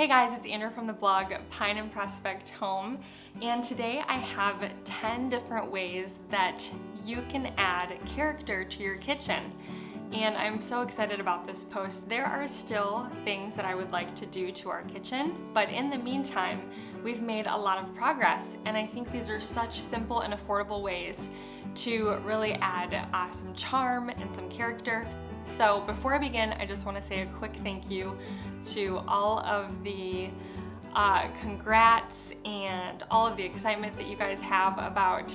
Hey guys, it's Andrew from the blog Pine and Prospect Home, and today I have 10 different ways that you can add character to your kitchen. And I'm so excited about this post. There are still things that I would like to do to our kitchen, but in the meantime, we've made a lot of progress, and I think these are such simple and affordable ways to really add some charm and some character. So before I begin, I just want to say a quick thank you to all of the congrats and all of the excitement that you guys have about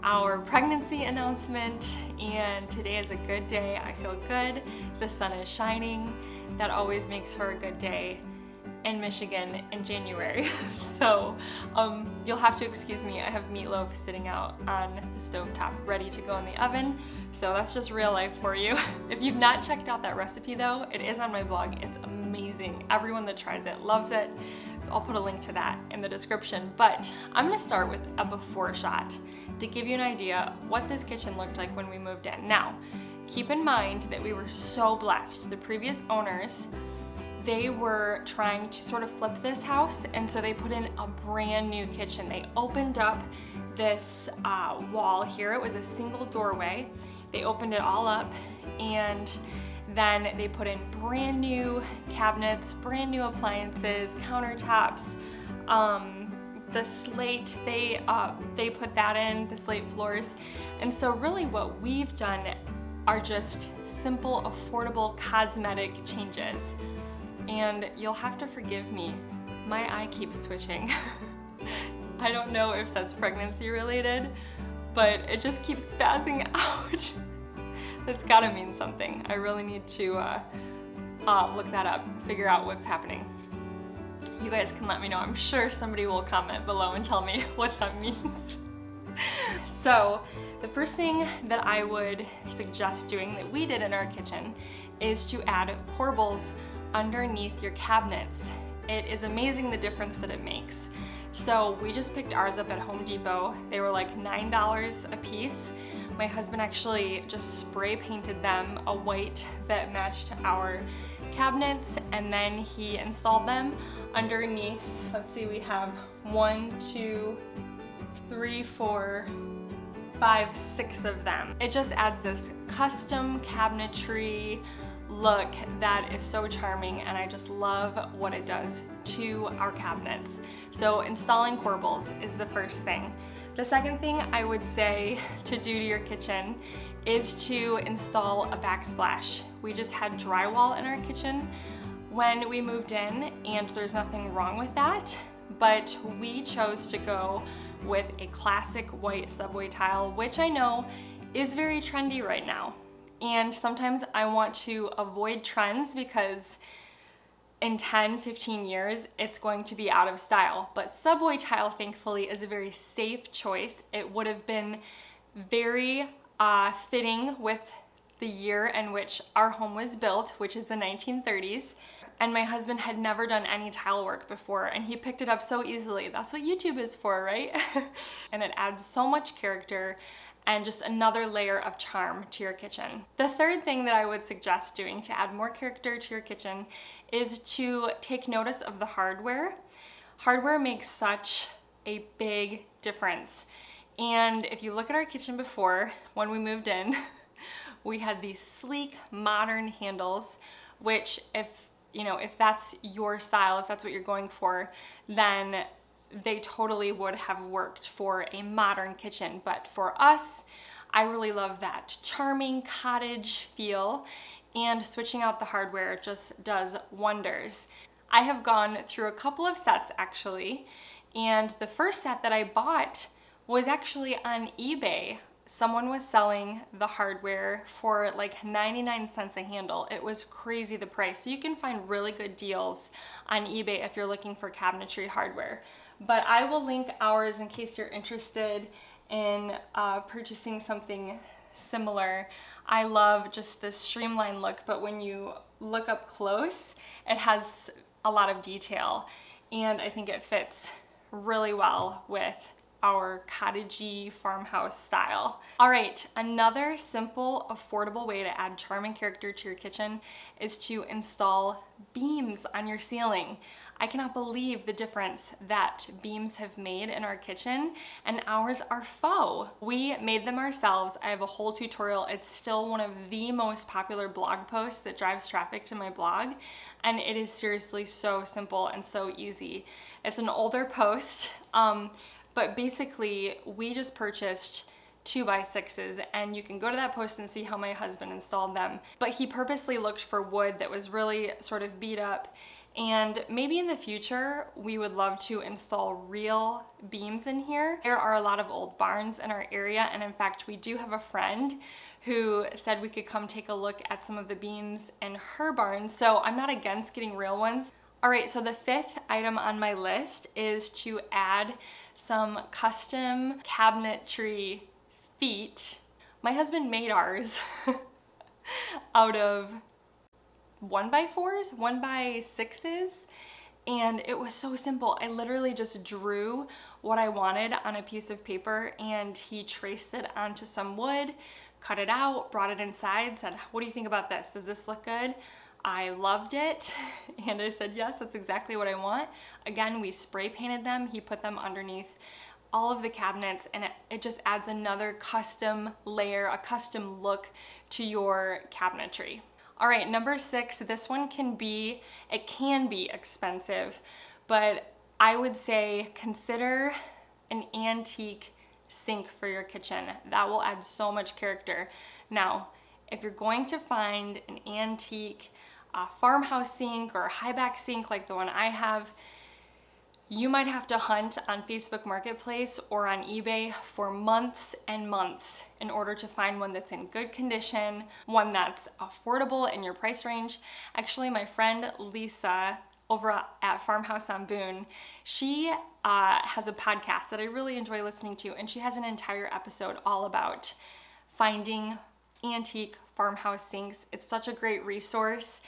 our pregnancy announcement. And today is a good day. I feel good. The sun is shining. That always makes for a good day in Michigan in January. So you'll have to excuse me. I have meatloaf sitting out on the stovetop ready to go in the oven. So that's just real life for you. If you've not checked out that recipe though, it is on my blog. It's amazing. Everyone that tries it loves it. So I'll put a link to that in the description. But I'm gonna start with a before shot to give you an idea of what this kitchen looked like when we moved in. Now, keep in mind that we were so blessed. The previous owners, they were trying to sort of flip this house, and so they put in a brand new kitchen. They opened up this wall here. It was a single doorway. They opened it all up, and then they put in brand new cabinets, brand new appliances, countertops, the slate, they put that in, the slate floors. And so really what we've done are just simple, affordable, cosmetic changes. And you'll have to forgive me, my eye keeps twitching. I don't know if that's pregnancy related, but it just keeps spazzing out. That's gotta mean something. I really need to look that up, figure out what's happening. You guys can let me know. I'm sure somebody will comment below and tell me what that means. So the first thing that I would suggest doing that we did in our kitchen is to add corbels underneath your cabinets. It is amazing the difference that it makes. So we just picked ours up at Home Depot. They were like $9 a piece. My husband actually just spray painted them a white that matched our cabinets, and then he installed them underneath. Let's see, we have 1, 2, 3, 4, 5, 6 of them. It just adds this custom cabinetry look that is so charming, and I just love what it does to our cabinets. So installing corbels is the first thing. The second thing I would say to do to your kitchen is to install a backsplash. We just had drywall in our kitchen when we moved in, and there's nothing wrong with that, but we chose to go with a classic white subway tile, which I know is very trendy right now. And sometimes I want to avoid trends because in 10, 15 years, it's going to be out of style. But subway tile, thankfully, is a very safe choice. It would have been very fitting with the year in which our home was built, which is the 1930s. And my husband had never done any tile work before, and he picked it up so easily. That's what YouTube is for, right? And it adds so much character and just another layer of charm to your kitchen. The third thing that I would suggest doing to add more character to your kitchen is to take notice of the hardware. Hardware makes such a big difference. And if you look at our kitchen before, when we moved in, we had these sleek, modern handles, which if that's your style, if that's what you're going for, then they totally would have worked for a modern kitchen. But for us, I really love that charming cottage feel, and switching out the hardware just does wonders. I have gone through a couple of sets actually, and the first set that I bought was actually on eBay. Someone was selling the hardware for like 99 cents a handle. It was crazy the price. So you can find really good deals on eBay if you're looking for cabinetry hardware. But I will link ours in case you're interested in purchasing something similar. I love just the streamlined look, but when you look up close, it has a lot of detail, and I think it fits really well with our cottagey farmhouse style. All right, another simple, affordable way to add charm and character to your kitchen is to install beams on your ceiling. I cannot believe the difference that beams have made in our kitchen, and ours are faux. We made them ourselves. I have a whole tutorial. It's still one of the most popular blog posts that drives traffic to my blog, and it is seriously so simple and so easy. It's an older post, but basically we just purchased 2x6s, and you can go to that post and see how my husband installed them. But he purposely looked for wood that was really sort of beat up, and maybe in the future we would love to install real beams in here. There are a lot of old barns in our area, and in fact we do have a friend who said we could come take a look at some of the beams in her barn, so I'm not against getting real ones. All right, so the fifth item on my list is to add some custom cabinetry feet. My husband made ours out of 1x4s, 1x6s, and it was so simple. I literally just drew what I wanted on a piece of paper, and he traced it onto some wood, cut it out, brought it inside, said, "What do you think about this? Does this look good?" I loved it, and I said, "Yes, that's exactly what I want." Again, we spray painted them. He put them underneath all of the cabinets, and it just adds another custom layer, a custom look to your cabinetry. All right, number 6, this one can be expensive, but I would say consider an antique sink for your kitchen. That will add so much character. Now, if you're going to find an antique farmhouse sink or high back sink like the one I have, you might have to hunt on Facebook Marketplace or on eBay for months and months in order to find one that's in good condition, one that's affordable in your price range. Actually, my friend Lisa over at Farmhouse on Boone, she has a podcast that I really enjoy listening to, and she has an entire episode all about finding antique farmhouse sinks. It's such a great resource,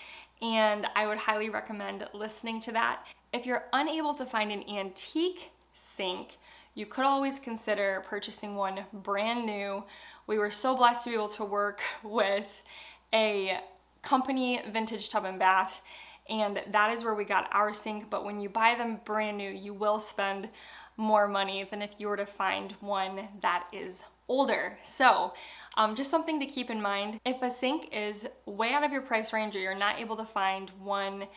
and I would highly recommend listening to that. If you're unable to find an antique sink, you could always consider purchasing one brand new. We were so blessed to be able to work with a company, Vintage Tub and Bath, and that is where we got our sink. But when you buy them brand new, you will spend more money than if you were to find one that is older. So just something to keep in mind. If a sink is way out of your price range, or you're not able to find one,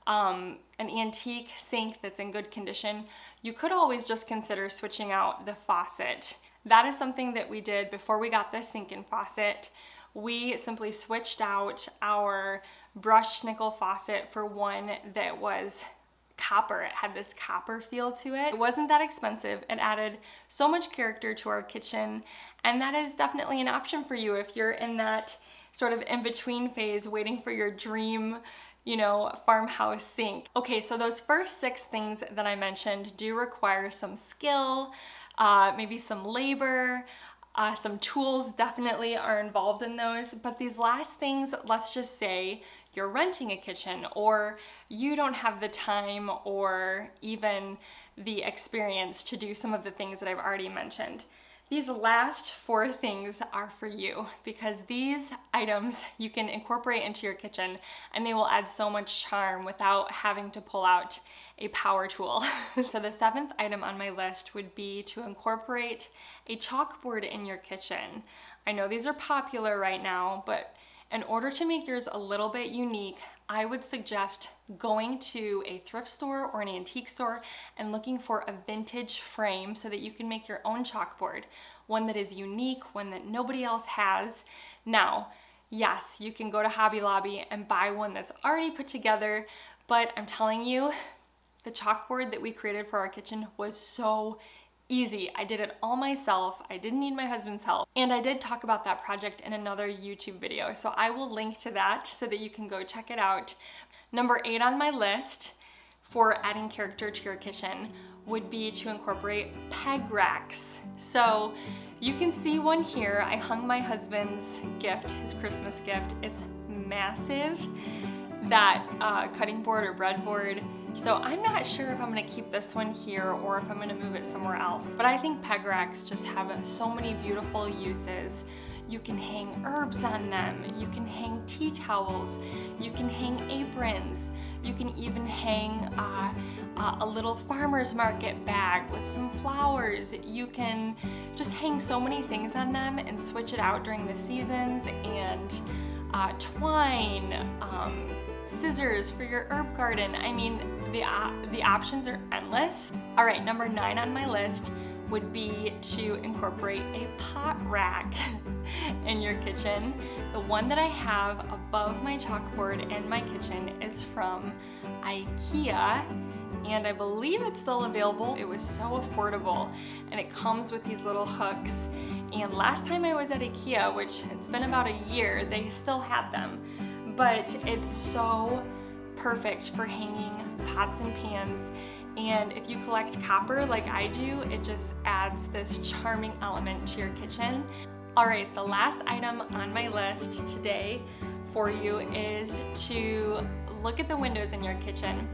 an antique sink that's in good condition, you could always just consider switching out the faucet. That is something that we did before we got this sink and faucet. We simply switched out our brushed nickel faucet for one that was copper. It had this copper feel to it. It wasn't that expensive. It added so much character to our kitchen, and that is definitely an option for you if you're in that sort of in-between phase waiting for your dream, farmhouse sink. Okay, so those first 6 things that I mentioned do require some skill, maybe some labor, some tools definitely are involved in those, but these last things, let's just say you're renting a kitchen, or you don't have the time or even the experience to do some of the things that I've already mentioned. These last 4 things are for you, because these items you can incorporate into your kitchen and they will add so much charm without having to pull out a power tool. So the 7th item on my list would be to incorporate a chalkboard in your kitchen. I know these are popular right now, but in order to make yours a little bit unique, I would suggest going to a thrift store or an antique store and looking for a vintage frame so that you can make your own chalkboard, one that is unique, one that nobody else has. Now, yes, you can go to Hobby Lobby and buy one that's already put together, but I'm telling you, the chalkboard that we created for our kitchen was so easy. I did it all myself. I didn't need my husband's help. And I did talk about that project in another YouTube video, so I will link to that so that you can go check it out. Number 8 on my list for adding character to your kitchen would be to incorporate peg racks. So you can see one here. I hung my husband's gift, his Christmas gift. It's massive. That cutting board or breadboard So I'm not sure if I'm gonna keep this one here or if I'm gonna move it somewhere else. But I think peg racks just have so many beautiful uses. You can hang herbs on them, you can hang tea towels, you can hang aprons, you can even hang a little farmer's market bag with some flowers. You can just hang so many things on them and switch it out during the seasons, and twine, scissors for your herb garden. I mean, the options are endless. All right, number 9 on my list would be to incorporate a pot rack in your kitchen. The one that I have above my chalkboard in my kitchen is from IKEA, and I believe it's still available. It was so affordable, and it comes with these little hooks. And last time I was at IKEA, which it's been about a year, they still had them. But it's so perfect for hanging pots and pans. And if you collect copper like I do, it just adds this charming element to your kitchen. All right, the last item on my list today for you is to look at the windows in your kitchen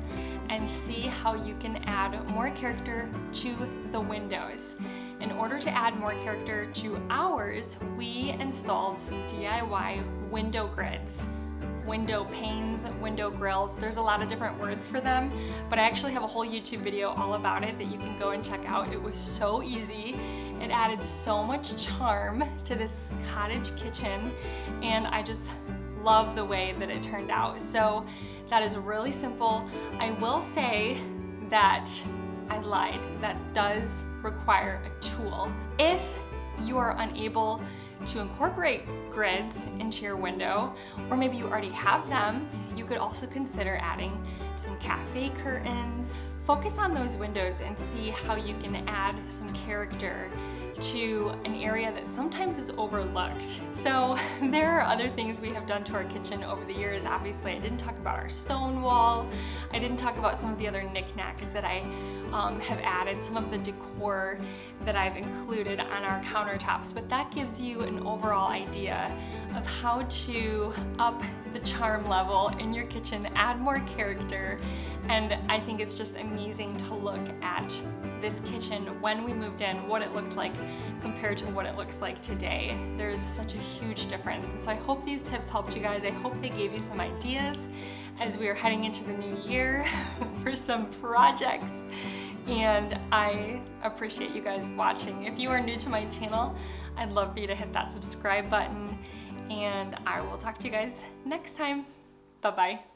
and see how you can add more character to the windows. In order to add more character to ours, we installed some DIY window grids. Window panes, window grills, there's a lot of different words for them, but I actually have a whole YouTube video all about it that you can go and check out. It was so easy. It added so much charm to this cottage kitchen, and I just love the way that it turned out. So that is really simple. I will say that I lied. That does require a tool. If you are unable to incorporate grids into your window, or maybe you already have them, you could also consider adding some cafe curtains. Focus on those windows and see how you can add some character to an area that sometimes is overlooked. So there are other things we have done to our kitchen over the years. Obviously, I didn't talk about our stone wall. I didn't talk about some of the other knickknacks that I have added, some of the decor that I've included on our countertops, but that gives you an overall idea of how to up the charm level in your kitchen, add more character, and I think it's just amazing to look at this kitchen when we moved in, what it looked like compared to what it looks like today. There's such a huge difference, and so I hope these tips helped you guys. I hope they gave you some ideas as we are heading into the new year for some projects, and I appreciate you guys watching. If you are new to my channel, I'd love for you to hit that subscribe button, and I will talk to you guys next time. Bye-bye.